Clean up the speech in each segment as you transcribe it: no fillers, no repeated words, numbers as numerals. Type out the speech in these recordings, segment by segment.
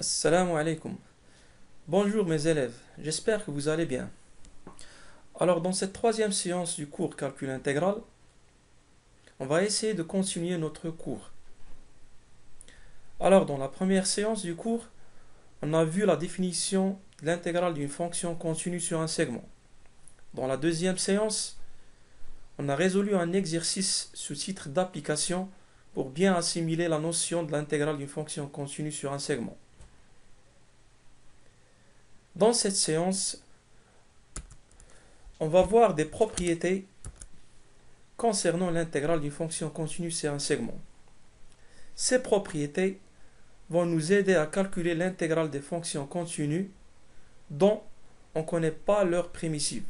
Assalamu alaikum. Bonjour mes élèves, j'espère que vous allez bien. Alors dans cette troisième séance du cours calcul intégral, on va essayer de continuer notre cours. Alors dans la première séance du cours, on a vu la définition de l'intégrale d'une fonction continue sur un segment. Dans la deuxième séance, on a résolu un exercice sous titre d'application pour bien assimiler la notion de l'intégrale d'une fonction continue sur un segment. Dans cette séance, on va voir des propriétés concernant l'intégrale d'une fonction continue sur un segment. Ces propriétés vont nous aider à calculer l'intégrale des fonctions continues dont on ne connaît pas leur primitive.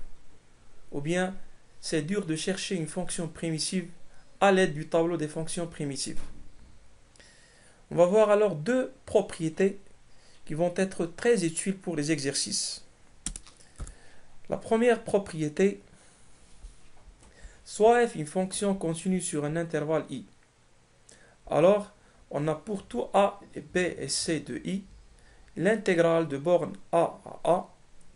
Ou bien, c'est dur de chercher une fonction primitive à l'aide du tableau des fonctions primitives. On va voir alors deux propriétés qui vont être très utiles pour les exercices. La première propriété, soit f une fonction continue sur un intervalle i. Alors, on a pour tout a et b et c de i, l'intégrale de borne a à a,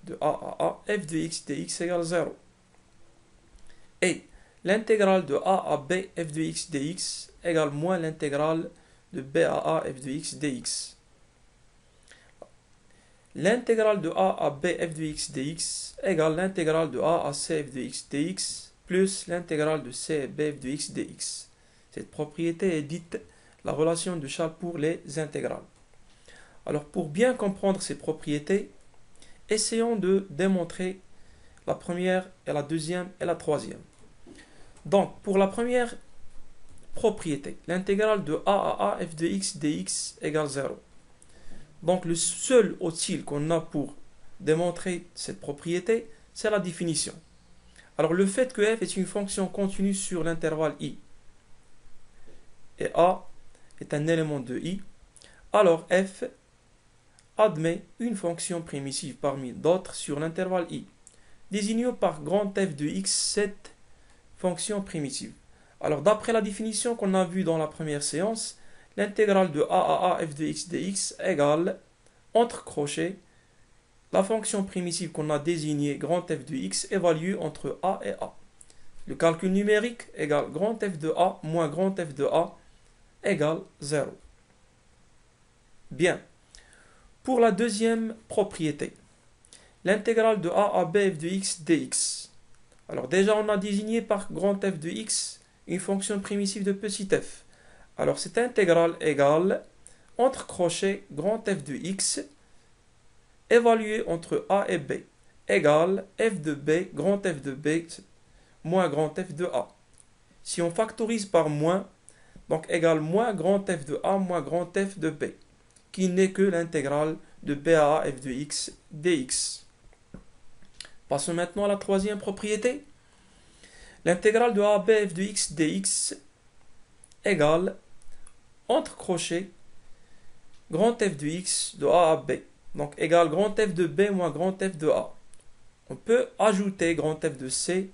de a à a, f de x dx égale 0. Et l'intégrale de a à b f de x dx égale moins l'intégrale de b à a f de x dx. L'intégrale de a à b f de x dx égale l'intégrale de a à c f de x dx plus l'intégrale de c et b f de x dx. Cette propriété est dite la relation de Charles pour les intégrales. Alors pour bien comprendre ces propriétés, essayons de démontrer la première et la deuxième et la troisième. Donc pour la première propriété, l'intégrale de a à a f de x dx égale 0. Donc le seul outil qu'on a pour démontrer cette propriété, c'est la définition. Alors le fait que f est une fonction continue sur l'intervalle i et a est un élément de i, alors f admet une fonction primitive parmi d'autres sur l'intervalle i. Désignons par grand F de x cette fonction primitive. Alors d'après la définition qu'on a vue dans la première séance, l'intégrale de a à a f de x dx égale, entre crochets, la fonction primitive qu'on a désignée grand F de x évaluée entre a et a. Le calcul numérique égale grand F de a moins grand F de a égale 0. Bien. Pour la deuxième propriété, l'intégrale de a à b f de x dx. Alors déjà on a désigné par grand F de x une fonction primitive de petit f. Alors cette intégrale égale, entre crochets, grand F de x évalué entre a et b égale f de b, grand F de b moins grand F de a. Si on factorise par moins, donc égale moins grand F de a moins grand F de b, qui n'est que l'intégrale de b à a f de x dx. Passons maintenant à la troisième propriété. L'intégrale de a à b f de x dx égale, entre crochets, grand F de x de a à b. Donc égale grand F de b moins grand F de a. On peut ajouter grand F de c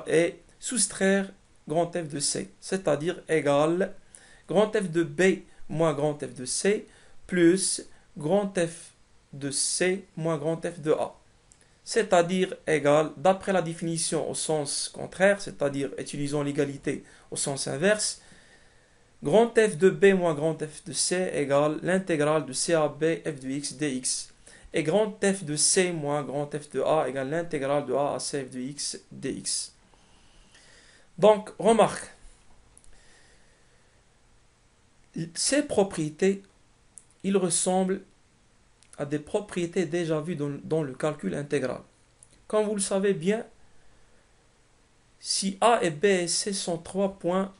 et soustraire grand F de c, c'est-à-dire égale grand F de b moins grand F de c plus grand F de c moins grand F de a. C'est-à-dire égal, d'après la définition au sens contraire, c'est-à-dire utilisant l'égalité au sens inverse, grand F de b moins grand F de c égale l'intégrale de c à b f de x dx. Et grand F de c moins grand F de a égale l'intégrale de a à c f de x dx. Donc, remarque, ces propriétés, ils ressemblent à des propriétés déjà vues dans le calcul intégral. Comme vous le savez bien, si a et b et c sont trois points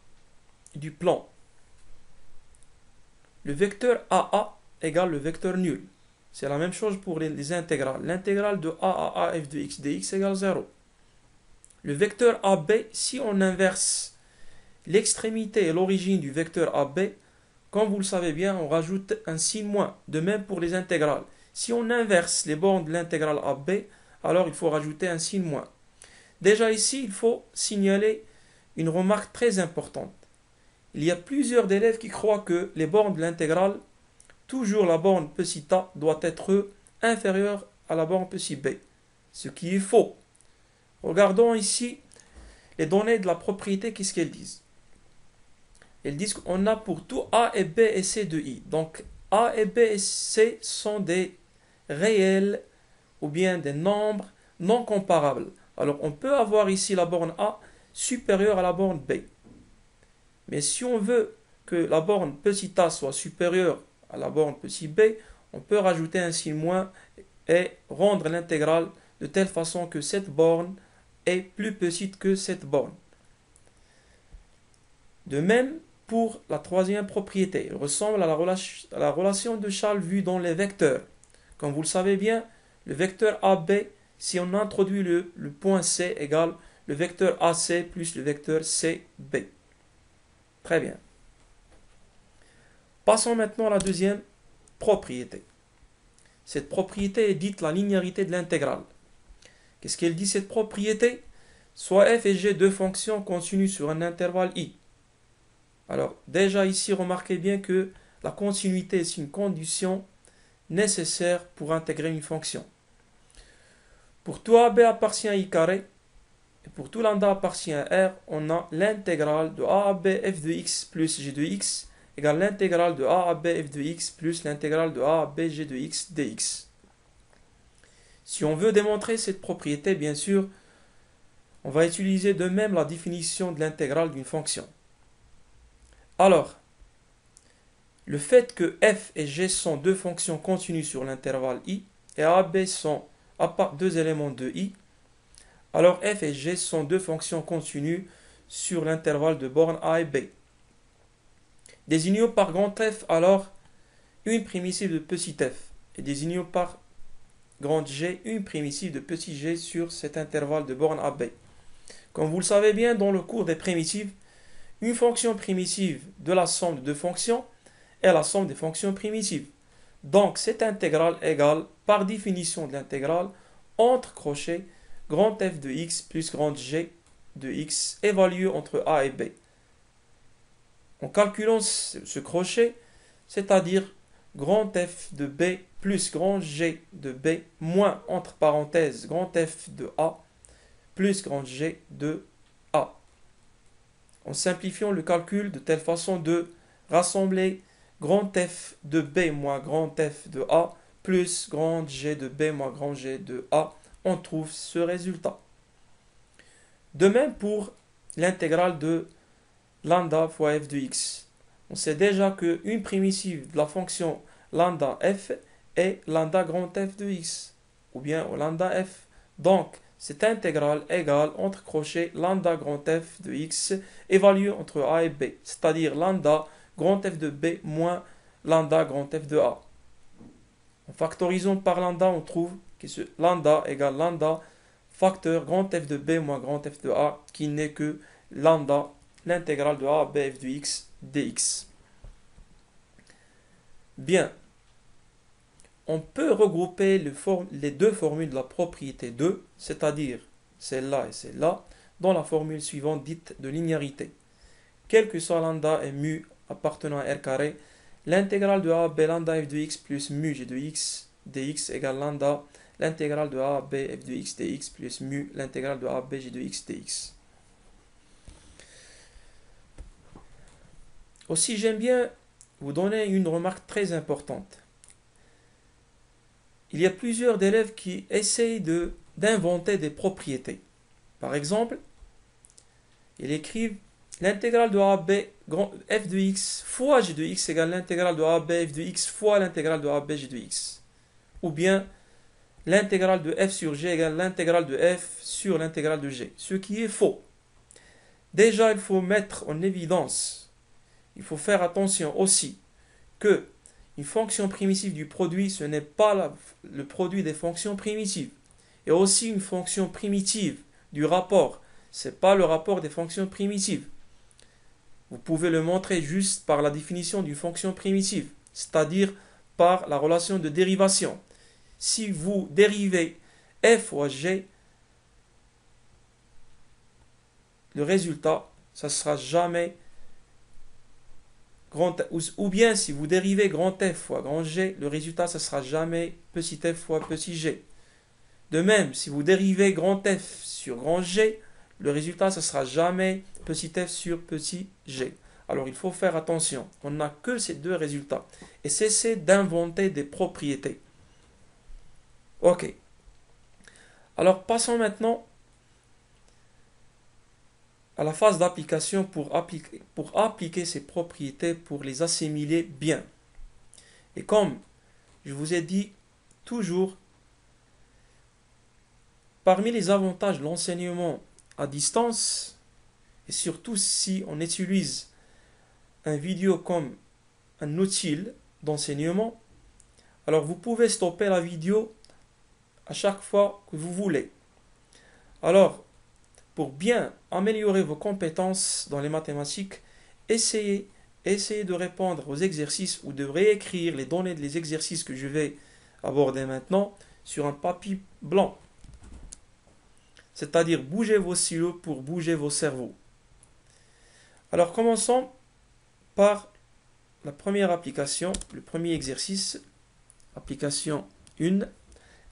du plan, le vecteur AA égale le vecteur nul. C'est la même chose pour les intégrales. L'intégrale de a à a f de x dx égale 0. Le vecteur AB, si on inverse l'extrémité et l'origine du vecteur AB, comme vous le savez bien, on rajoute un signe moins. De même pour les intégrales. Si on inverse les bornes de l'intégrale AB, alors il faut rajouter un signe moins. Déjà ici, il faut signaler une remarque très importante. Il y a plusieurs élèves qui croient que les bornes de l'intégrale toujours la borne petit a doit être inférieure à la borne petit b, ce qui est faux. Regardons ici les données de la propriété, qu'est-ce qu'elles disent? Elles disent qu'on a pour tout a et b et c de i. Donc a et b et c sont des réels ou bien des nombres non comparables. Alors on peut avoir ici la borne a supérieure à la borne b. Mais si on veut que la borne petit a soit supérieure à la borne petit b, on peut rajouter un signe moins et rendre l'intégrale de telle façon que cette borne est plus petite que cette borne. De même pour la troisième propriété, elle ressemble à la relation de Charles vue dans les vecteurs. Comme vous le savez bien, le vecteur AB, si on introduit le point C égale le vecteur AC plus le vecteur CB. Très bien. Passons maintenant à la deuxième propriété. Cette propriété est dite la linéarité de l'intégrale. Qu'est-ce qu'elle dit cette propriété? Soit f et g deux fonctions continues sur un intervalle i. Alors déjà ici, remarquez bien que la continuité est une condition nécessaire pour intégrer une fonction. Pour tout AB appartient à I carré, et pour tout lambda appartient à R, on a l'intégrale de A à B f de x plus g de x égale l'intégrale de A à B f de x plus l'intégrale de A à B g de x dx. Si on veut démontrer cette propriété, bien sûr, on va utiliser de même la définition de l'intégrale d'une fonction. Alors, le fait que f et g sont deux fonctions continues sur l'intervalle i et a et b sont deux éléments de i, alors f et g sont deux fonctions continues sur l'intervalle de borne a et b. Désignons par grand F alors une primitive de petit f et désignons par grand G une primitive de petit g sur cet intervalle de borne a b. Comme vous le savez bien, dans le cours des primitives, une fonction primitive de la somme de deux fonctions est la somme des fonctions primitives. Donc cette intégrale égale, par définition de l'intégrale, entre crochets, grand F de x plus grand G de x évalué entre a et b. En calculant ce crochet, c'est-à-dire grand F de b plus grand G de b moins entre parenthèses grand F de a plus grand G de a. En simplifiant le calcul de telle façon de rassembler grand F de b moins grand F de a plus grand G de b moins grand G de a, on trouve ce résultat. De même pour l'intégrale de lambda fois f de x. On sait déjà qu'une primitive de la fonction lambda f est lambda grand F de x, ou bien lambda f. Donc, cette intégrale égale entre crochets lambda grand F de x évalué entre a et b, c'est-à-dire lambda grand F de b moins lambda grand F de a. En factorisant par lambda, on trouve que ce lambda égale lambda facteur grand F de b moins grand F de a, qui n'est que lambda, l'intégrale de a à b f de x dx. Bien. On peut regrouper les deux formules de la propriété 2, c'est-à-dire celle-là et celle-là, dans la formule suivante dite de linéarité. Quel que soit lambda et mu appartenant à R carré, l'intégrale de a à b lambda f de x plus mu g de x dx égale lambda, l'intégrale de a à b f de x dx plus mu, l'intégrale de a à b g de x dx. Aussi, j'aime bien vous donner une remarque très importante. Il y a plusieurs élèves qui essayent d'inventer des propriétés. Par exemple, ils écrivent l'intégrale de a à b f de x fois g de x égale l'intégrale de a à b f de x fois l'intégrale de a à b g de x. Ou bien l'intégrale de f sur g égale l'intégrale de f sur l'intégrale de g. Ce qui est faux. Déjà, il faut mettre en évidence, il faut faire attention aussi que une fonction primitive du produit, ce n'est pas le produit des fonctions primitives. Et aussi une fonction primitive du rapport, ce n'est pas le rapport des fonctions primitives. Vous pouvez le montrer juste par la définition d'une fonction primitive, c'est-à-dire par la relation de dérivation. Si vous dérivez f fois g, le résultat, ça ne sera jamais ou bien si vous dérivez grand F fois grand G, le résultat, ce sera jamais petit f fois petit g. De même, si vous dérivez grand F sur grand G, le résultat, ce sera jamais petit f sur petit g. Alors, il faut faire attention. On n'a que ces deux résultats. Et cessez d'inventer des propriétés. Ok. Alors, passons maintenant à la phase d'application pour appliquer ces propriétés, pour les assimiler bien. Et comme je vous ai dit toujours, parmi les avantages de l'enseignement à distance, et surtout si on utilise un vidéo comme un outil d'enseignement, alors vous pouvez stopper la vidéo à chaque fois que vous voulez. Alors, pour bien améliorer vos compétences dans les mathématiques, essayez de répondre aux exercices ou de réécrire les données des exercices que je vais aborder maintenant sur un papier blanc. C'est-à-dire bougez vos stylos pour bouger vos cerveaux. Alors commençons par la première application, le premier exercice, application 1.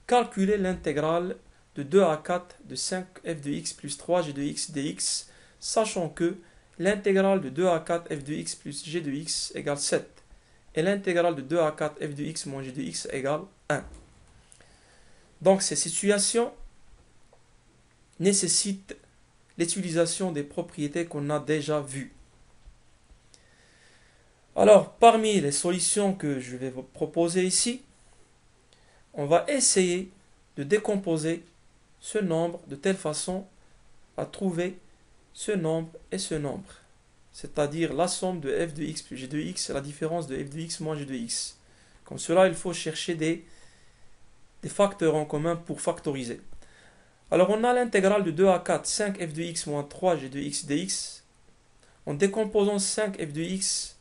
Calculer l'intégrale de 2 à 4 de 5f de x plus 3g de x dx, sachant que l'intégrale de 2 à 4 f de x plus g de x égale 7 et l'intégrale de 2 à 4 f de x moins g de x égale 1. Donc ces situations nécessitent l'utilisation des propriétés qu'on a déjà vues. Alors, parmi les solutions que je vais vous proposer ici, on va essayer de décomposer ce nombre de telle façon à trouver ce nombre et ce nombre. C'est-à-dire la somme de f de x plus g de x et la différence de f de x moins g de x. Comme cela, il faut chercher des facteurs en commun pour factoriser. Alors, on a l'intégrale de 2 à 4, 5f de x moins 3g de x dx. En décomposant 5f de x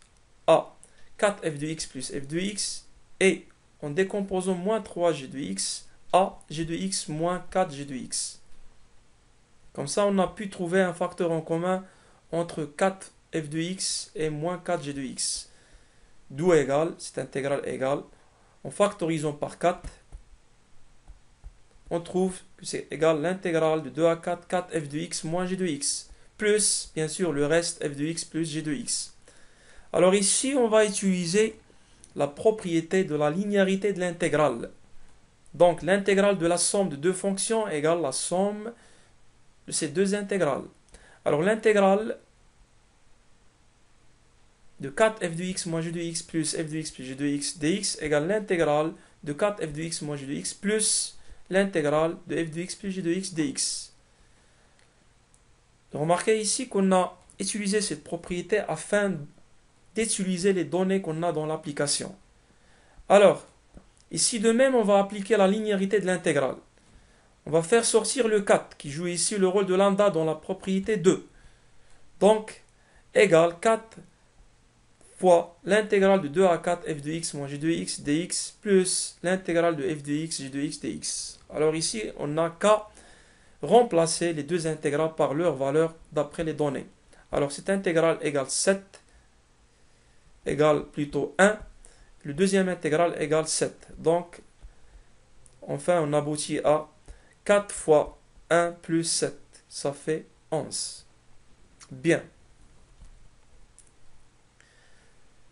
à 4f de x plus f de x et en décomposant moins 3g de x à g de x moins 4g de x. Comme ça, on a pu trouver un facteur en commun entre 4f de x et moins 4g de x. D'où égale, cette intégrale égale, en factorisant par 4, on trouve que c'est égal l'intégrale de 2 à 4, 4f de x moins g de x, plus, bien sûr, le reste f de x plus g de x. Alors ici, on va utiliser la propriété de la linéarité de l'intégrale. Donc, l'intégrale de la somme de deux fonctions égale la somme de ces deux intégrales. Alors, l'intégrale de 4f de x moins g de x plus f de x plus g de x dx égale l'intégrale de 4f de x moins g de x plus l'intégrale de f de x plus g de x dx. Remarquez ici qu'on a utilisé cette propriété afin d'utiliser les données qu'on a dans l'application. Alors, ici de même, on va appliquer la linéarité de l'intégrale. On va faire sortir le 4 qui joue ici le rôle de lambda dans la propriété 2. Donc, égale 4 fois l'intégrale de 2 à 4 f de x moins g de x dx plus l'intégrale de f de x g de x dx. Alors ici, on n'a qu'à remplacer les deux intégrales par leur valeur d'après les données. Alors cette intégrale égale 7 égale plutôt 1. Le deuxième intégrale égale 7. Donc, enfin, on aboutit à 4 fois 1 plus 7. Ça fait 11. Bien.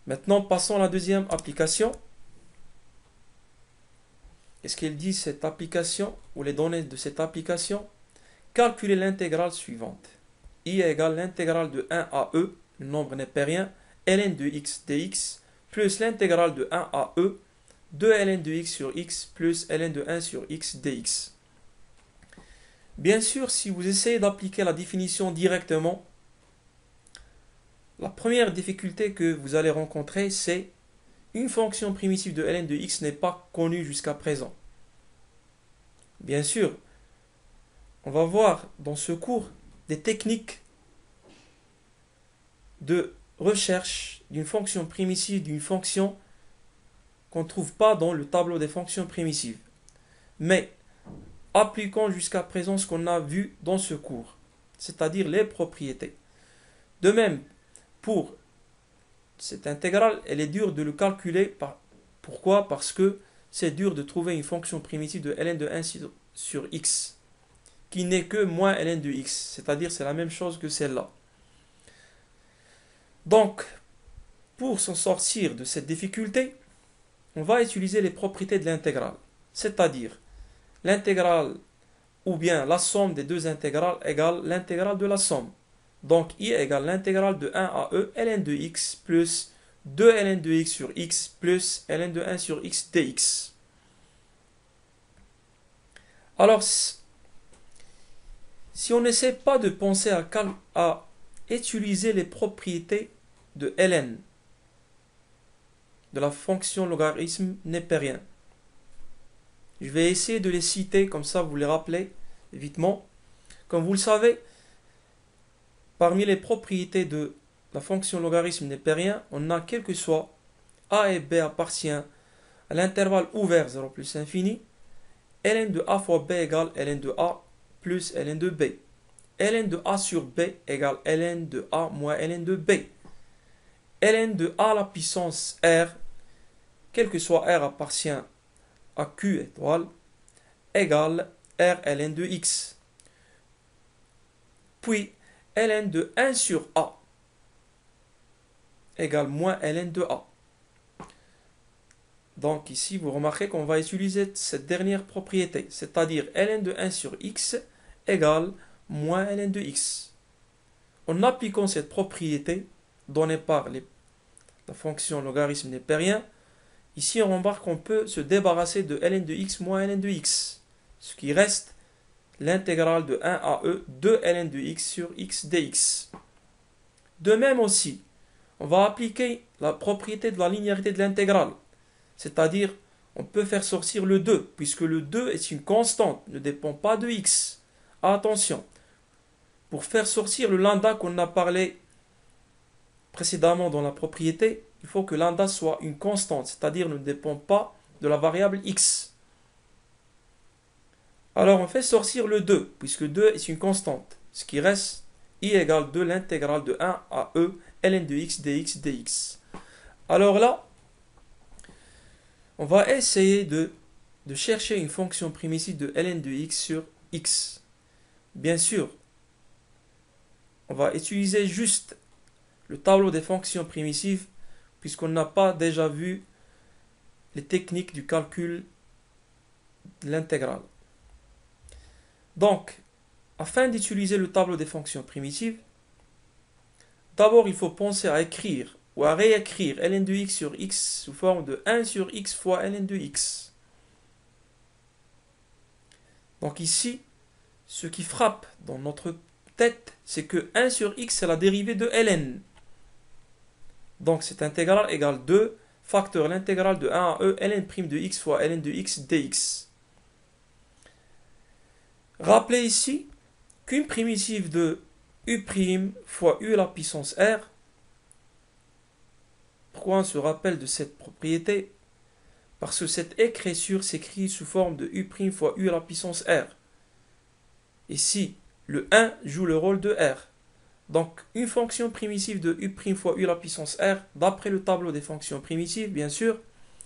Maintenant, passons à la deuxième application. Qu'est-ce qu'elle dit cette application, ou les données de cette application? Calculer l'intégrale suivante. I égale l'intégrale de 1 à e, le nombre n'est pas rien, ln de x dx, plus l'intégrale de 1 à e, 2 ln de x sur x, plus ln de 1 sur x dx. Bien sûr, si vous essayez d'appliquer la définition directement, la première difficulté que vous allez rencontrer, c'est une fonction primitive de ln de x n'est pas connue jusqu'à présent. Bien sûr, on va voir dans ce cours des techniques de recherche d'une fonction primitive, d'une fonction qu'on ne trouve pas dans le tableau des fonctions primitives. Mais appliquons jusqu'à présent ce qu'on a vu dans ce cours, c'est-à-dire les propriétés. De même, pour cette intégrale, elle est dure de le calculer. Pourquoi? Parce que c'est dur de trouver une fonction primitive de ln de 1 sur x, qui n'est que moins ln de x, c'est-à-dire c'est la même chose que celle-là. Donc, pour s'en sortir de cette difficulté, on va utiliser les propriétés de l'intégrale, c'est-à-dire l'intégrale ou bien la somme des deux intégrales égale l'intégrale de la somme. Donc I égale l'intégrale de 1 à e ln de x plus 2 ln de x sur x plus ln de 1 sur x dx. Alors, si on n'essaie pas de penser à utiliser les propriétés de ln, de la fonction logarithme népérien, je vais essayer de les citer, comme ça vous les rappelez évidemment. Comme vous le savez, parmi les propriétés de la fonction logarithme népérien, on a quel que soit a et b appartient à l'intervalle ouvert 0 plus infini, ln de a fois b égale ln de a plus ln de b. ln de a sur b égale ln de a moins ln de b. ln de a à la puissance r, quel que soit r appartient à q étoile, égale r ln de x. Puis ln de 1 sur a égale moins ln de a. Donc ici, vous remarquez qu'on va utiliser cette dernière propriété, c'est-à-dire ln de 1 sur x égale moins ln de x. En appliquant cette propriété donnée par la fonction logarithme népérien, ici on remarque qu'on peut se débarrasser de ln de x moins ln de x, ce qui reste l'intégrale de 1 à e de ln de x sur x dx. De même aussi, on va appliquer la propriété de la linéarité de l'intégrale, c'est-à-dire on peut faire sortir le 2, puisque le 2 est une constante, ne dépend pas de x. Attention, pour faire sortir le lambda qu'on a parlé précédemment dans la propriété, il faut que lambda soit une constante, c'est-à-dire ne dépend pas de la variable x. Alors on fait sortir le 2, puisque 2 est une constante, ce qui reste I égale 2 l'intégrale de 1 à e ln de x dx dx. Alors là, on va essayer de chercher une fonction primitive de ln de x sur x. Bien sûr, on va utiliser juste le tableau des fonctions primitives, puisqu'on n'a pas déjà vu les techniques du calcul de l'intégrale. Donc, afin d'utiliser le tableau des fonctions primitives, d'abord il faut penser à écrire ou à réécrire ln de x sur x sous forme de 1 sur x fois ln de x. Donc ici, ce qui frappe dans notre tête, c'est que 1 sur x c'est la dérivée de ln. Donc cette intégrale égale 2 facteur l'intégrale de 1 à e ln' de x fois ln de x dx. Rappelez ici qu'une primitive de u' fois u à la puissance r, pourquoi on se rappelle de cette propriété? Parce que cette écriture s'écrit sous forme de u' fois u à la puissance r. Ici, le 1 joue le rôle de r. Donc, une fonction primitive de u' fois u à la puissance r, d'après le tableau des fonctions primitives, bien sûr,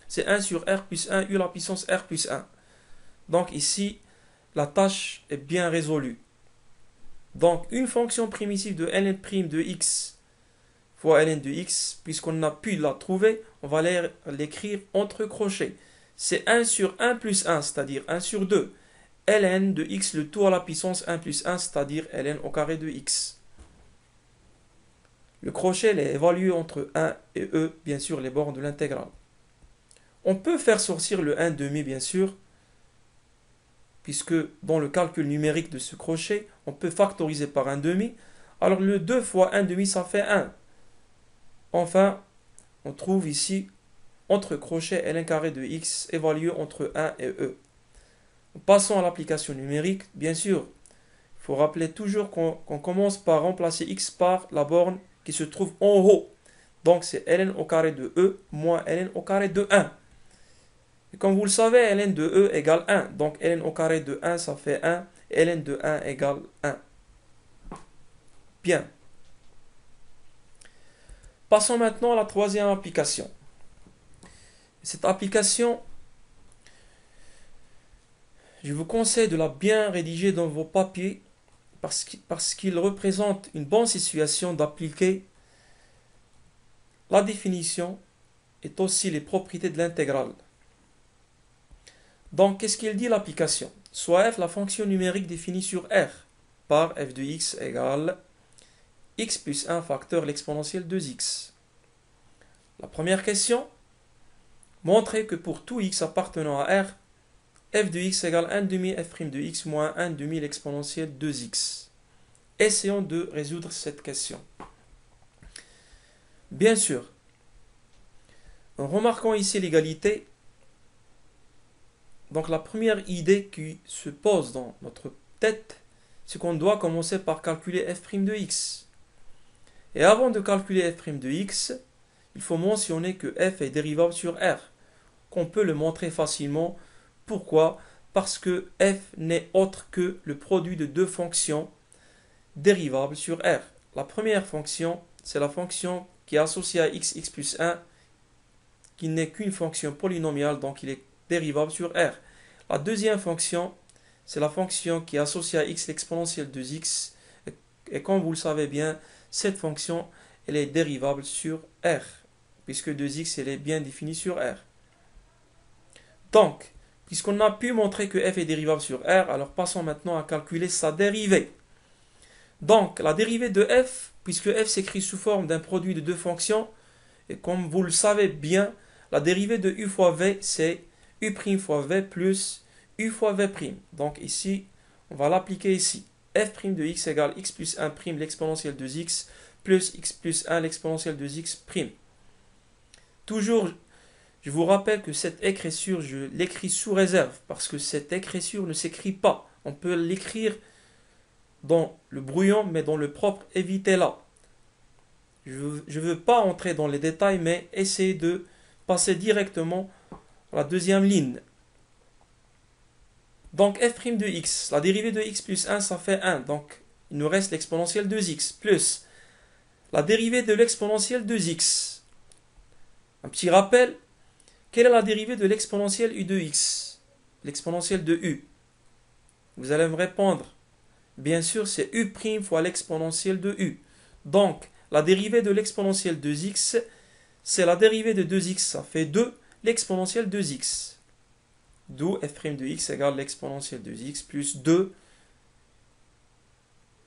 c'est 1 sur r plus 1 u à la puissance r plus 1. Donc ici, la tâche est bien résolue. Donc, une fonction primitive de ln' de x fois ln de x, puisqu'on a pu la trouver, on va l'écrire entre crochets. C'est 1 sur 1 plus 1, c'est-à-dire 1 sur 2. ln de x, le tout à la puissance 1 plus 1, c'est-à-dire ln au carré de x. Le crochet est évalué entre 1 et e, bien sûr, les bornes de l'intégrale. On peut faire sortir le 1 demi, bien sûr, puisque dans le calcul numérique de ce crochet, on peut factoriser par 1 demi. Alors le 2 fois 1 demi, ça fait 1. Enfin, on trouve ici, entre crochets ln carré de x, évalué entre 1 et e. Passons à l'application numérique. Bien sûr, il faut rappeler toujours qu'on commence par remplacer x par la borne qui se trouve en haut. Donc c'est ln au carré de e moins ln au carré de 1. Et comme vous le savez, ln de e égale 1. Donc ln au carré de 1, ça fait 1. Et ln de 1 égale 1. Bien. Passons maintenant à la troisième application. Cette application, je vous conseille de la bien rédiger dans vos papiers parce qu'il représente une bonne situation d'appliquer la définition et aussi les propriétés de l'intégrale. Donc, qu'est-ce qu'il dit l'application? Soit f la fonction numérique définie sur R par f de x égale x plus 1 facteur l'exponentielle 2x. La première question, montrer que pour tout x appartenant à R, f de x égale 1 demi f' de x moins 1 demi l'exponentielle 2x. Essayons de résoudre cette question. Bien sûr, en remarquant ici l'égalité, donc la première idée qui se pose dans notre tête, c'est qu'on doit commencer par calculer f' de x. Et avant de calculer f' de x, il faut mentionner que f est dérivable sur R, qu'on peut le montrer facilement. Pourquoi? Parce que f n'est autre que le produit de deux fonctions dérivables sur R. La première fonction, c'est la fonction qui est associée à x plus 1, qui n'est qu'une fonction polynomiale, donc il est dérivable sur R. La deuxième fonction, c'est la fonction qui est associée à x l'exponentielle de x, et comme vous le savez bien, cette fonction, elle est dérivable sur R, puisque 2x, elle est bien définie sur R. Donc, puisqu'on a pu montrer que f est dérivable sur R, alors passons maintenant à calculer sa dérivée. Donc, la dérivée de f, puisque f s'écrit sous forme d'un produit de deux fonctions, et comme vous le savez bien, la dérivée de u fois v, c'est u' fois v plus u fois v'. Donc ici, on va l'appliquer ici. f' de x égale x plus 1' l'exponentielle de x plus x plus 1 l'exponentielle de x'. Toujours, je vous rappelle que cette écriture, je l'écris sous réserve, parce que cette écriture ne s'écrit pas. On peut l'écrire dans le brouillon, mais dans le propre, évitez-la. Je ne veux pas entrer dans les détails, mais essayez de passer directement à la deuxième ligne. Donc f' de x, la dérivée de x plus 1, ça fait 1. Donc il nous reste l'exponentielle de x, plus la dérivée de l'exponentielle de x. Un petit rappel, quelle est la dérivée de l'exponentielle u de x? L'exponentielle de u. Vous allez me répondre, bien sûr, c'est u' fois l'exponentielle de u. Donc, la dérivée de l'exponentielle de x, c'est la dérivée de 2x, ça fait 2, l'exponentielle de x. D'où f' de x égale l'exponentielle de x plus 2,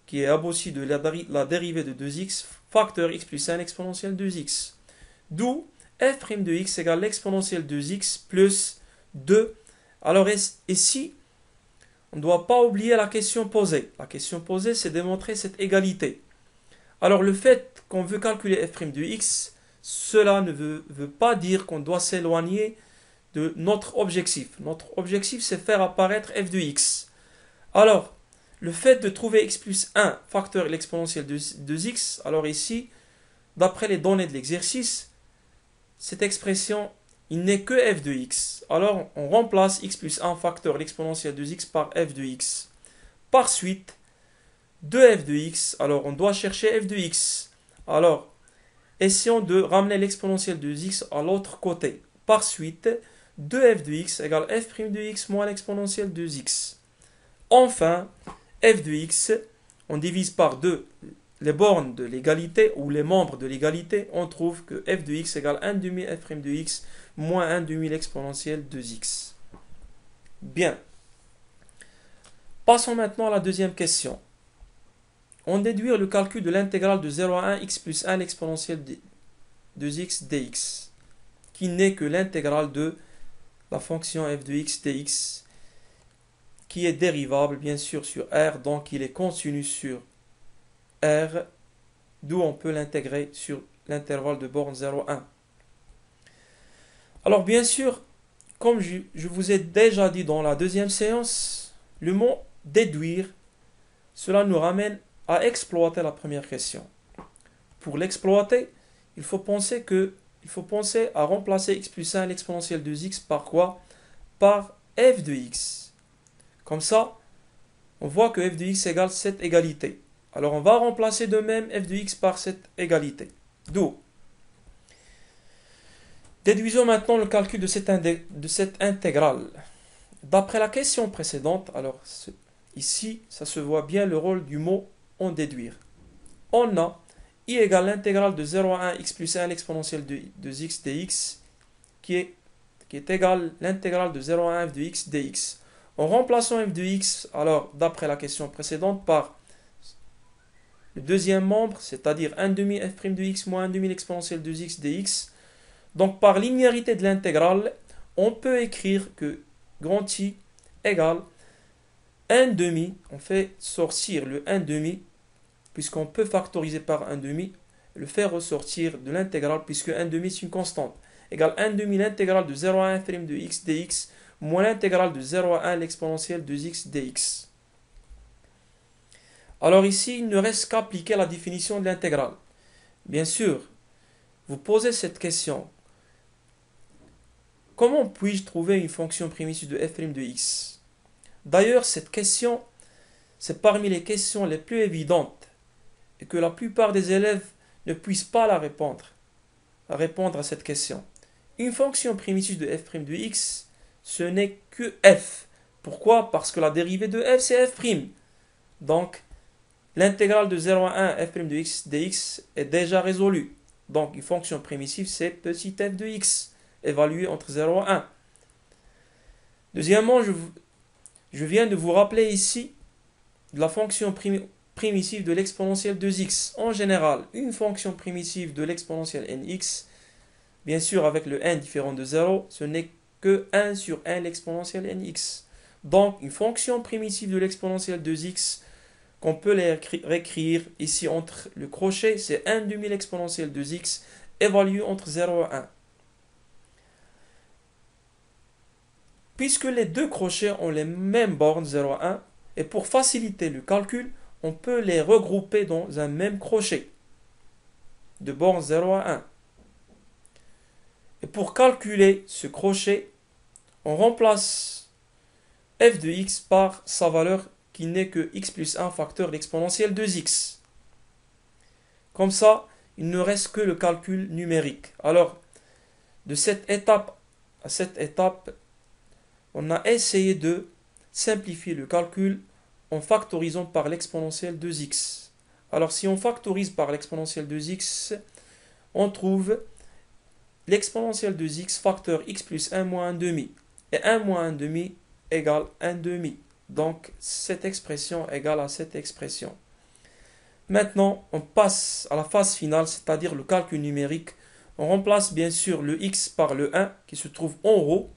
qui est aussi de la dérivée de 2x, facteur x plus 1 exponentielle de x. D'où f' de x égale l'exponentielle de x plus 2. Alors ici, on ne doit pas oublier la question posée. La question posée, c'est démontrer cette égalité. Alors le fait qu'on veut calculer f' de x, cela ne veut pas dire qu'on doit s'éloigner de notre objectif. Notre objectif, c'est faire apparaître f de x. Alors, le fait de trouver x plus 1 facteur l'exponentielle de x, alors ici, d'après les données de l'exercice, cette expression, il n'est que f de x. Alors, on remplace x plus 1 facteur l'exponentielle de x par f de x. Par suite, de f de x, alors on doit chercher f de x. Alors, essayons de ramener l'exponentielle de x à l'autre côté. Par suite, 2f de x égale f' de x moins l'exponentielle de x. Enfin, f de x, on divise par 2 les bornes de l'égalité ou les membres de l'égalité, on trouve que f de x égale 1 demi f' de x moins 1 demi l'exponentielle de x. Bien. Passons maintenant à la deuxième question. On déduit le calcul de l'intégrale de 0 à 1 x plus 1 l'exponentielle de x dx, qui n'est que l'intégrale de la fonction f de x dx, qui est dérivable bien sûr sur R, donc il est continu sur R, d'où on peut l'intégrer sur l'intervalle de borne 0,1. Alors bien sûr, comme je vous ai déjà dit dans la deuxième séance, le mot déduire, cela nous ramène à exploiter la première question. Pour l'exploiter, il faut penser à remplacer x plus 1 l'exponentielle de x par quoi? Par f de x. Comme ça, on voit que f de x égale cette égalité. Alors on va remplacer de même f de x par cette égalité. D'où Déduisons maintenant le calcul de cette intégrale. D'après la question précédente, alors ici, ça se voit bien le rôle du mot en déduire. On a I égale l'intégrale de 0 à 1 x plus 1 l'exponentielle de x dx qui est égale l'intégrale de 0 à 1 f de x dx. En remplaçant f de x, alors d'après la question précédente, par le deuxième membre, c'est-à-dire 1 demi f' de x moins 1 demi l'exponentielle de x dx. Donc par linéarité de l'intégrale, on peut écrire que grand I égale 1 demi, on fait sortir le 1 demi, puisqu'on peut factoriser par 1 demi, le faire ressortir de l'intégrale, puisque 1 demi c'est une constante, égale 1 demi l'intégrale de 0 à 1 f' de x dx, moins l'intégrale de 0 à 1 l'exponentielle de x dx. Alors ici, il ne reste qu'à appliquer la définition de l'intégrale. Bien sûr, vous posez cette question. Comment puis-je trouver une fonction primitive de f' de x? D'ailleurs, cette question, c'est parmi les questions les plus évidentes et que la plupart des élèves ne puissent pas répondre à cette question. Une fonction primitive de f' de x, ce n'est que f. Pourquoi? Parce que la dérivée de f, c'est f'. Donc, l'intégrale de 0 à 1 f' de x dx est déjà résolue. Donc, une fonction primitive, c'est petit f de x, évaluée entre 0 et 1. Deuxièmement, je viens de vous rappeler ici de la fonction primitive de l'exponentielle de x. En général, une fonction primitive de l'exponentielle nx, bien sûr avec le n différent de 0, ce n'est que 1 sur 1 l'exponentielle nx. Donc, une fonction primitive de l'exponentielle de x, qu'on peut réécrire ici entre le crochet, c'est 1 demi l'exponentielle de x, évalué entre 0 et 1. Puisque les deux crochets ont les mêmes bornes 0 à 1, et pour faciliter le calcul, on peut les regrouper dans un même crochet de bornes 0 à 1. Et pour calculer ce crochet, on remplace f de x par sa valeur qui n'est que x plus 1 facteur l'exponentielle de x. Comme ça, il ne reste que le calcul numérique. Alors, de cette étape à cette étape, on a essayé de simplifier le calcul en factorisant par l'exponentielle de x. Alors, si on factorise par l'exponentielle de x, on trouve l'exponentielle de x facteur x plus 1 moins 1 demi. Et 1 moins 1 demi égale 1 demi. Donc, cette expression égale à cette expression. Maintenant, on passe à la phase finale, c'est-à-dire le calcul numérique. On remplace bien sûr le x par le 1 qui se trouve en haut,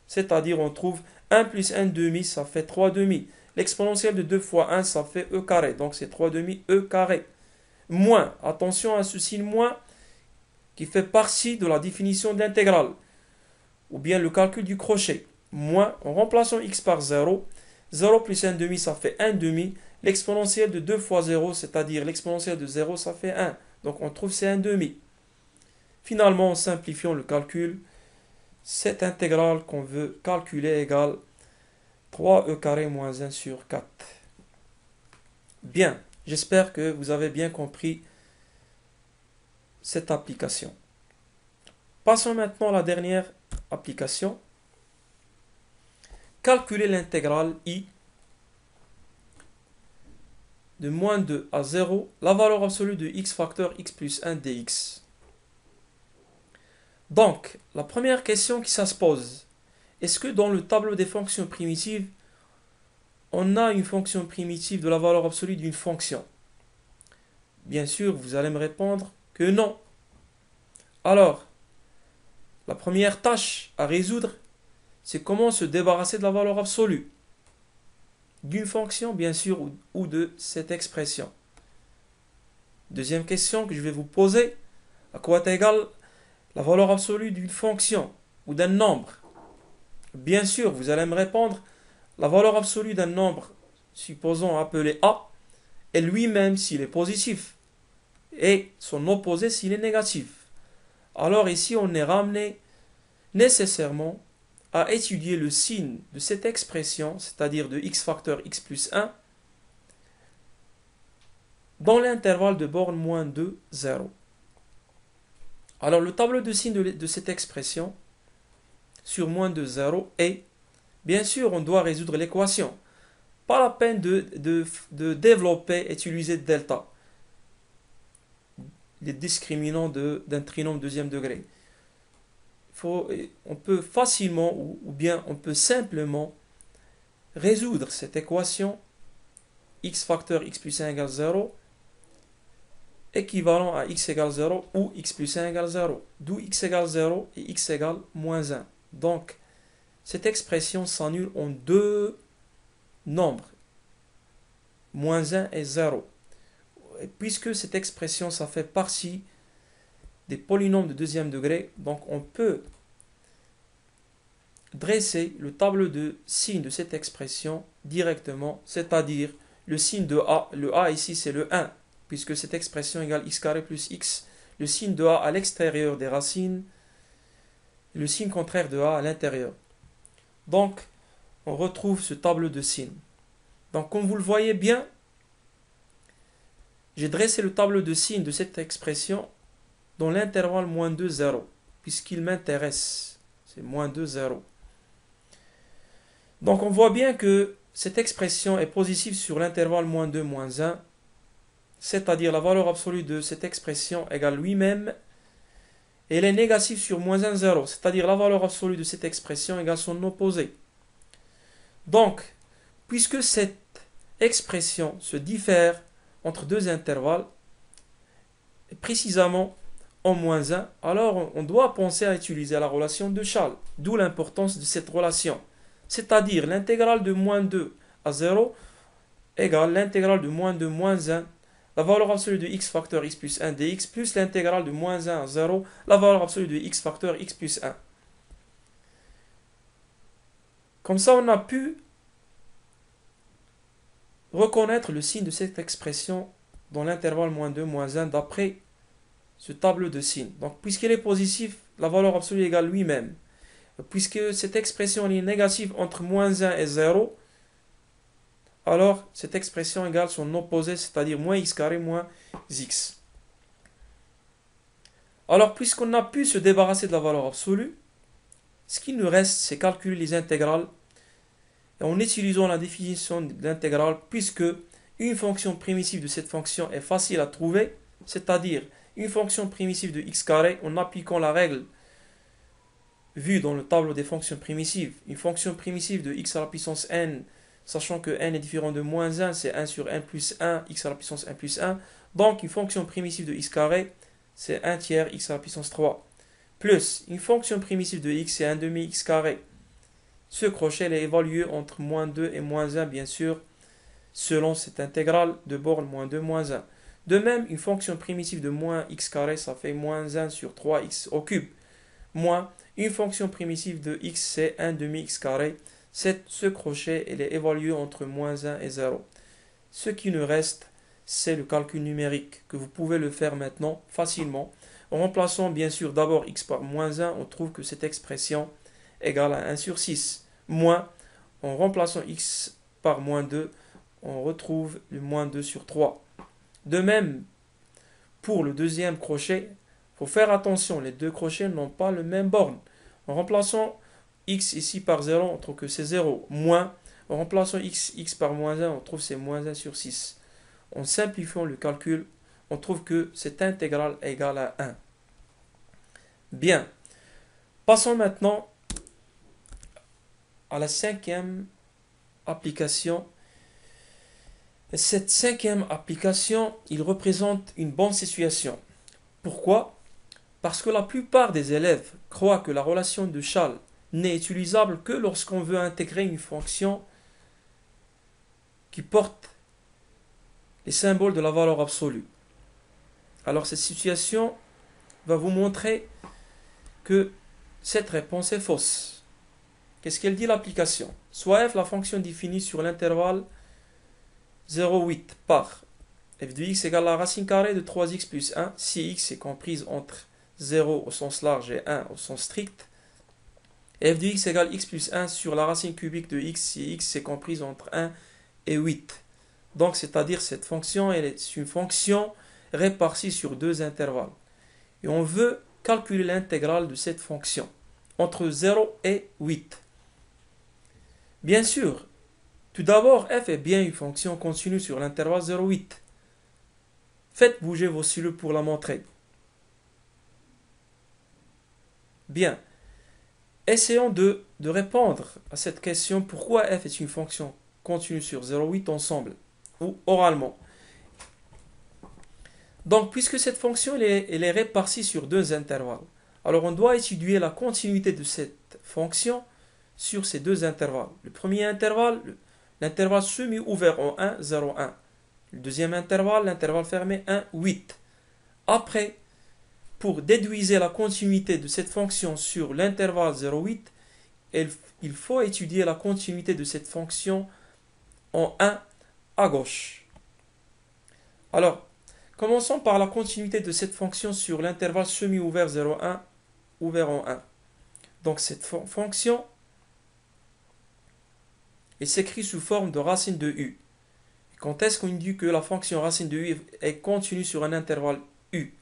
c'est-à-dire on trouve 1 plus 1 demi, ça fait 3 demi. L'exponentielle de 2 fois 1, ça fait e carré, donc c'est 3 demi e carré. Moins, attention à ce signe moins qui fait partie de la définition de l'intégrale, ou bien le calcul du crochet. Moins, en remplaçant x par 0, 0 plus 1 demi, ça fait 1 demi. L'exponentielle de 2 fois 0, c'est-à-dire l'exponentielle de 0, ça fait 1. Donc on trouve c'est 1 demi. Finalement, en simplifiant le calcul, cette intégrale qu'on veut calculer égale 3e carré moins 1 sur 4. Bien, j'espère que vous avez bien compris cette application. Passons maintenant à la dernière application. Calculer l'intégrale I de moins 2 à 0, la valeur absolue de x facteur x plus 1 dx. Donc, la première question qui ça se pose, est-ce que dans le tableau des fonctions primitives, on a une fonction primitive de la valeur absolue d'une fonction? Bien sûr, vous allez me répondre que non. Alors, la première tâche à résoudre, c'est comment se débarrasser de la valeur absolue d'une fonction, bien sûr, ou de cette expression. Deuxième question que je vais vous poser, à quoi est égale la valeur absolue d'une fonction ou d'un nombre? Bien sûr, vous allez me répondre, la valeur absolue d'un nombre, supposons appelé A, est lui-même s'il est positif, et son opposé s'il est négatif. Alors ici, on est ramené nécessairement à étudier le signe de cette expression, c'est-à-dire de x facteur x plus 1, dans l'intervalle de borne moins 2, 0. Alors le tableau de signes de cette expression sur moins de 0 est, bien sûr, on doit résoudre l'équation. Pas la peine de développer et utiliser delta, les discriminants d'un trinôme deuxième degré. On peut facilement ou bien on peut simplement résoudre cette équation x facteur x plus 1 égale 0 équivalent à x égale 0 ou x plus 1 égale 0, d'où x égale 0 et x égale moins 1. Donc, cette expression s'annule en deux nombres, moins 1 et 0. Et puisque cette expression, ça fait partie des polynômes de deuxième degré, donc on peut dresser le tableau de signes de cette expression directement, c'est-à-dire le signe de a, le a ici c'est le 1, puisque cette expression égale x carré plus x, le signe de a à l'extérieur des racines, le signe contraire de a à l'intérieur. Donc, on retrouve ce tableau de signes. Donc, comme vous le voyez bien, j'ai dressé le tableau de signes de cette expression dans l'intervalle moins 2, 0, puisqu'il m'intéresse. C'est moins 2, 0. Donc, on voit bien que cette expression est positive sur l'intervalle moins 2, moins 1, c'est-à-dire la valeur absolue de cette expression égale lui-même, et elle est négative sur moins 1, 0, c'est-à-dire la valeur absolue de cette expression égale son opposé. Donc, puisque cette expression se diffère entre deux intervalles, précisément en moins 1, alors on doit penser à utiliser la relation de Charles, d'où l'importance de cette relation. C'est-à-dire l'intégrale de moins 2 à 0 égale l'intégrale de moins 2 moins 1, la valeur absolue de x facteur x plus 1 dx, plus l'intégrale de moins 1 à 0, la valeur absolue de x facteur x plus 1. Comme ça, on a pu reconnaître le signe de cette expression dans l'intervalle moins 2, moins 1 d'après ce tableau de signes. Donc, puisqu'il est positif, la valeur absolue égale lui-même. Puisque cette expression est négative entre moins 1 et 0, alors cette expression égale son opposé, c'est-à-dire moins x carré moins x. Alors, puisqu'on a pu se débarrasser de la valeur absolue, ce qui nous reste, c'est calculer les intégrales en utilisant la définition de l'intégrale, puisque une fonction primitive de cette fonction est facile à trouver, c'est-à-dire une fonction primitive de x carré en appliquant la règle vue dans le tableau des fonctions primitives. Une fonction primitive de x à la puissance n, sachant que n est différent de moins 1, c'est 1 sur n plus 1, x à la puissance 1 plus 1. Donc une fonction primitive de x carré, c'est 1 tiers x à la puissance 3. Plus une fonction primitive de x, c'est 1 demi x carré. Ce crochet est évalué entre moins 2 et moins 1, bien sûr, selon cette intégrale de borne moins 2, moins 1. De même, une fonction primitive de moins x carré, ça fait moins 1 sur 3x au cube. Moins une fonction primitive de x, c'est 1 demi x carré. Ce crochet, il est évalué entre moins 1 et 0. Ce qui nous reste, c'est le calcul numérique, que vous pouvez le faire maintenant facilement. En remplaçant bien sûr d'abord x par moins 1, on trouve que cette expression égale à 1 sur 6. Moins, en remplaçant x par moins 2, on retrouve le moins 2 sur 3. De même, pour le deuxième crochet, il faut faire attention, les deux crochets n'ont pas le même borne. En remplaçant x ici par 0, on trouve que c'est 0. Moins, en remplaçant x par moins 1, on trouve que c'est moins 1 sur 6. En simplifiant le calcul, on trouve que cette intégrale est égale à 1. Bien. Passons maintenant à la cinquième application. Cette cinquième application, il représente une bonne situation. Pourquoi ? Parce que la plupart des élèves croient que la relation de Charles n'est utilisable que lorsqu'on veut intégrer une fonction qui porte les symboles de la valeur absolue. Alors cette situation va vous montrer que cette réponse est fausse. Qu'est-ce qu'elle dit l'application ? Soit f, la fonction définie sur l'intervalle 0,8 par f de x égale la racine carrée de 3x plus 1, si x est comprise entre 0 au sens large et 1 au sens strict. F de x égale x plus 1 sur la racine cubique de x si x est comprise entre 1 et 8. Donc, c'est-à-dire cette fonction, elle est une fonction répartie sur deux intervalles. Et on veut calculer l'intégrale de cette fonction entre 0 et 8. Bien sûr, tout d'abord, f est bien une fonction continue sur l'intervalle 0,8. Faites bouger vos cellules pour la montrer. Bien. Essayons de répondre à cette question pourquoi f est une fonction continue sur 0,8 ensemble ou oralement. Donc, puisque cette fonction elle est répartie sur deux intervalles, alors on doit étudier la continuité de cette fonction sur ces deux intervalles. Le premier intervalle, l'intervalle semi-ouvert en 1, 0, 1. Le deuxième intervalle, l'intervalle fermé 1, 8. Après, pour déduire la continuité de cette fonction sur l'intervalle 0,8, il faut étudier la continuité de cette fonction en 1 à gauche. Alors, commençons par la continuité de cette fonction sur l'intervalle semi-ouvert 0,1 ouvert en 1. Donc cette fonction s'écrit sous forme de racine de u. Quand est-ce qu'on dit que la fonction racine de u est continue sur un intervalle u?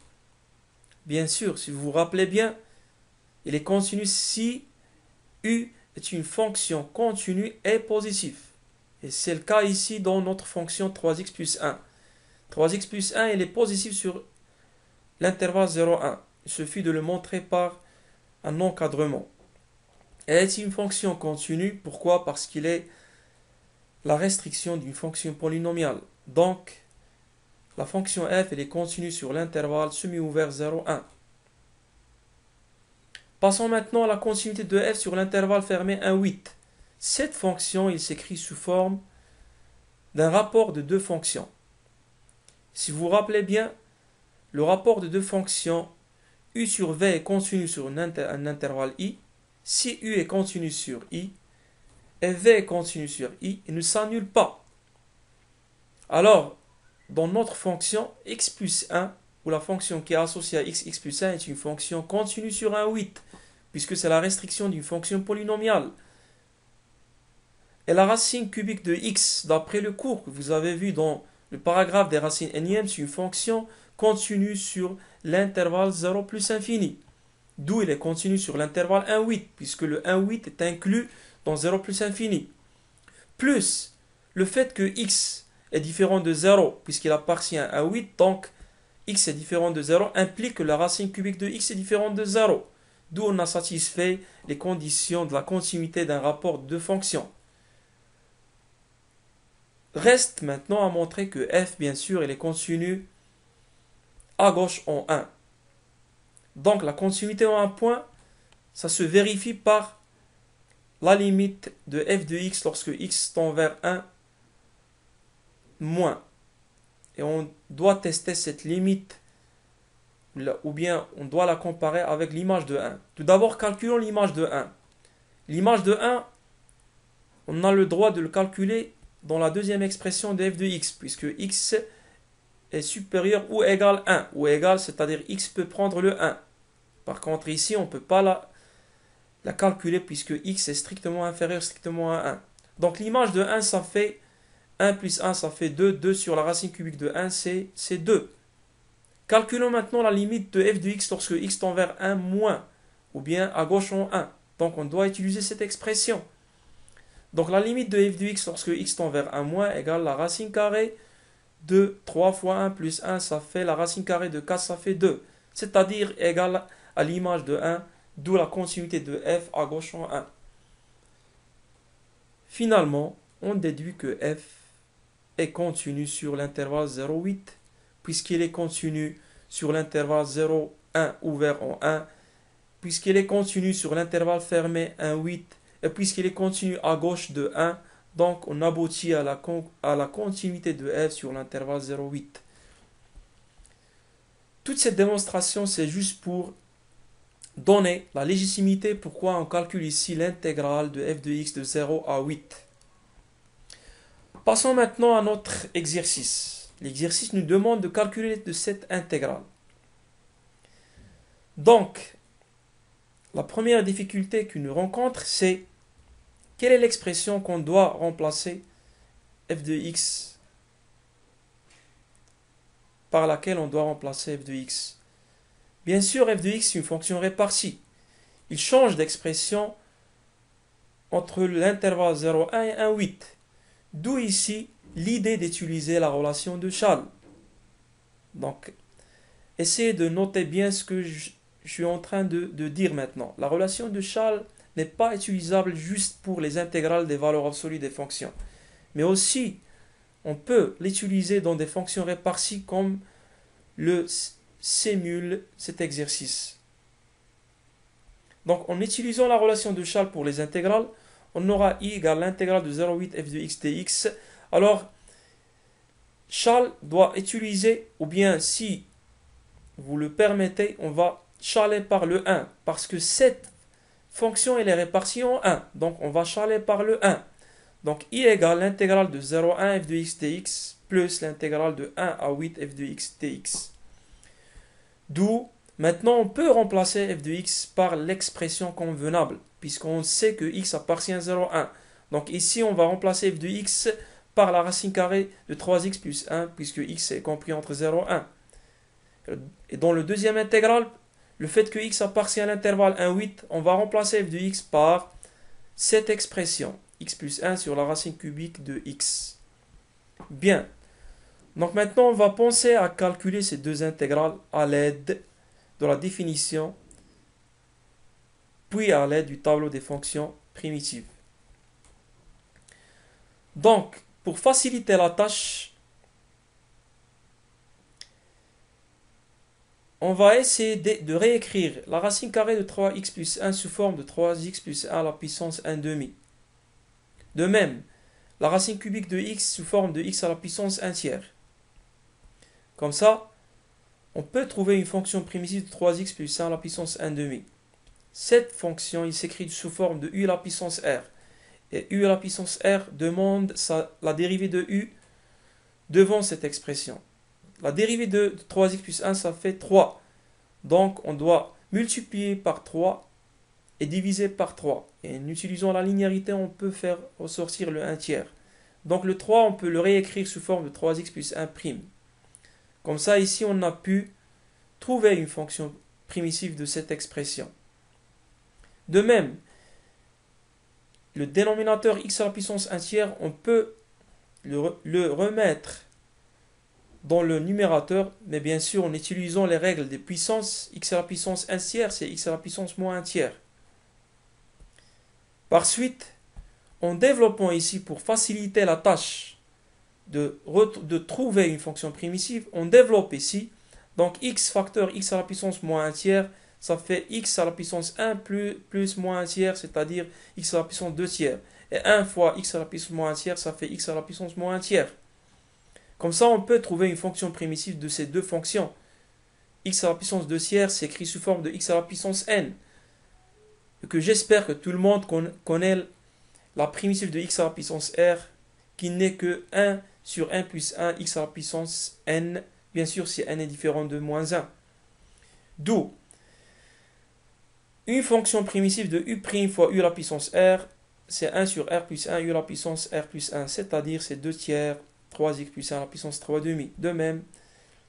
Bien sûr, si vous vous rappelez bien, il est continu si u est une fonction continue et positive. Et c'est le cas ici dans notre fonction 3x plus 1. 3x plus 1, il est positif sur l'intervalle 0,1. Il suffit de le montrer par un encadrement. Elle est une fonction continue. Pourquoi? Parce qu'il est la restriction d'une fonction polynomiale. Donc, la fonction f elle est continue sur l'intervalle semi-ouvert 0,1. Passons maintenant à la continuité de f sur l'intervalle fermé 1,8. Cette fonction, il s'écrit sous forme d'un rapport de deux fonctions. Si vous vous rappelez bien, le rapport de deux fonctions u sur v est continu sur un intervalle i. Si u est continu sur i et v est continu sur i, il ne s'annule pas. Alors, dans notre fonction x plus 1, ou la fonction qui est associée à x plus 1 est une fonction continue sur 1,8, puisque c'est la restriction d'une fonction polynomiale. Et la racine cubique de x, d'après le cours que vous avez vu dans le paragraphe des racines énièmes, c'est une fonction continue sur l'intervalle 0 plus infini. D'où il est continu sur l'intervalle 1,8, puisque le 1,8 est inclus dans 0 plus infini. Plus le fait que x est différent de 0, puisqu'il appartient à 1,8, donc x est différent de 0, implique que la racine cubique de x est différente de 0. D'où on a satisfait les conditions de la continuité d'un rapport de deux fonctions. Reste maintenant à montrer que f, bien sûr, il est continu à gauche en 1. Donc la continuité en un point, ça se vérifie par la limite de f de x lorsque x tend vers 1 moins. Et on doit tester cette limite, ou bien on doit la comparer avec l'image de 1. Tout d'abord, calculons l'image de 1. L'image de 1, on a le droit de le calculer dans la deuxième expression de f de x, puisque x est supérieur ou égal à 1, ou égal, c'est-à-dire x peut prendre le 1. Par contre, ici, on ne peut pas la calculer puisque x est strictement inférieur strictement à 1. Donc l'image de 1, ça fait 1 plus 1, ça fait 2. 2 sur la racine cubique de 1, c'est 2. Calculons maintenant la limite de f de x lorsque x tend vers 1 moins, ou bien à gauche en 1. Donc on doit utiliser cette expression. Donc la limite de f de x lorsque x tend vers 1 moins égale la racine carrée de 3 fois 1 plus 1, ça fait la racine carrée de 4, ça fait 2. C'est-à-dire égale à l'image de 1, d'où la continuité de f à gauche en 1. Finalement, on déduit que f est continu sur l'intervalle 0,8, puisqu'il est continu sur l'intervalle 0,1 ouvert en 1, puisqu'il est continu sur l'intervalle fermé 1,8, et puisqu'il est continu à gauche de 1, donc on aboutit à la continuité de f sur l'intervalle 0,8. Toute cette démonstration, c'est juste pour donner la légitimité pourquoi on calcule ici l'intégrale de f de x de 0 à 8. Passons maintenant à notre exercice. L'exercice nous demande de calculer de cette intégrale. Donc, la première difficulté que nous rencontre, c'est quelle est l'expression qu'on doit remplacer f de x, par laquelle on doit remplacer f de x. Bien sûr, f de x est une fonction répartie. Il change d'expression entre l'intervalle 0,1 et 1,8. D'où ici l'idée d'utiliser la relation de Schall. Donc, essayez de noter bien ce que je suis en train de dire maintenant. La relation de Schall n'est pas utilisable juste pour les intégrales des valeurs absolues des fonctions, mais aussi on peut l'utiliser dans des fonctions réparties comme le simule cet exercice. Donc en utilisant la relation de Schall pour les intégrales, on aura i égale l'intégrale de 0,8 f de x dx. Alors Schall doit utiliser, ou bien si vous le permettez, on va challer par le 1, parce que cette fonction elle est répartie en 1, donc on va challer par le 1. Donc i égale l'intégrale de 0,1 f de x dx plus l'intégrale de 1 à 8 f de x dx. D'où, maintenant on peut remplacer f de x par l'expression convenable, puisqu'on sait que x appartient à 0,1. Donc ici on va remplacer f de x par la racine carrée de 3x plus 1, puisque x est compris entre 0 et 1. Et dans le deuxième intégral, le fait que x appartient à l'intervalle 1,8, on va remplacer f de x par cette expression, x plus 1 sur la racine cubique de x. Bien. Donc maintenant, on va penser à calculer ces deux intégrales à l'aide de la définition, puis à l'aide du tableau des fonctions primitives. Donc, pour faciliter la tâche, on va essayer de réécrire la racine carrée de 3x plus 1 sous forme de 3x plus 1 à la puissance 1 demi. De même, la racine cubique de x sous forme de x à la puissance 1 tiers. Comme ça, on peut trouver une fonction primitive de 3x plus 1 à la puissance 1 demi. Cette fonction, il s'écrit sous forme de u à la puissance r. Et u à la puissance r demande la dérivée de u devant cette expression. La dérivée de 3x plus 1, ça fait 3. Donc, on doit multiplier par 3 et diviser par 3. Et en utilisant la linéarité, on peut faire ressortir le 1 tiers. Donc, le 3, on peut le réécrire sous forme de 3x plus 1 prime. Comme ça, ici, on a pu trouver une fonction primitive de cette expression. De même, le dénominateur x à la puissance 1 tiers, on peut le remettre dans le numérateur, mais bien sûr en utilisant les règles des puissances. X à la puissance 1 tiers, c'est x à la puissance moins 1 tiers. Par suite, en développant ici pour faciliter la tâche de trouver une fonction primitive, on développe ici, donc x facteur x à la puissance moins 1 tiers, ça fait x à la puissance 1 plus moins 1 tiers, c'est-à-dire x à la puissance 2 tiers. Et 1 fois x à la puissance moins 1 tiers, ça fait x à la puissance moins 1 tiers. Comme ça, on peut trouver une fonction primitive de ces deux fonctions. X à la puissance 2 tiers s'écrit sous forme de x à la puissance n. Et que j'espère que tout le monde connaît la primitive de x à la puissance r, qui n'est que 1 sur 1 plus 1 x à la puissance n, bien sûr si n est différent de moins 1. D'où une fonction primitive de u' fois u à la puissance r, c'est 1 sur r plus 1 u à la puissance r plus 1, c'est-à-dire c'est 2 tiers 3x plus 1 à la puissance 3 demi. De même,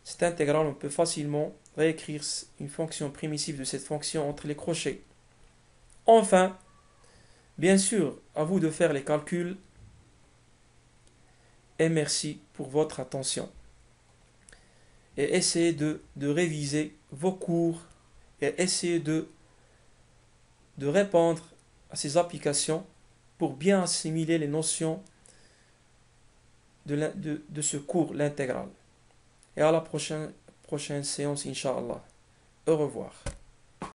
cette intégrale, on peut facilement réécrire une fonction primitive de cette fonction entre les crochets. Enfin, bien sûr, à vous de faire les calculs et merci pour votre attention. Et essayez de réviser vos cours et essayez de répondre à ces applications pour bien assimiler les notions de ce cours, l'intégrale. Et à la prochaine séance, Inch'Allah. Au revoir.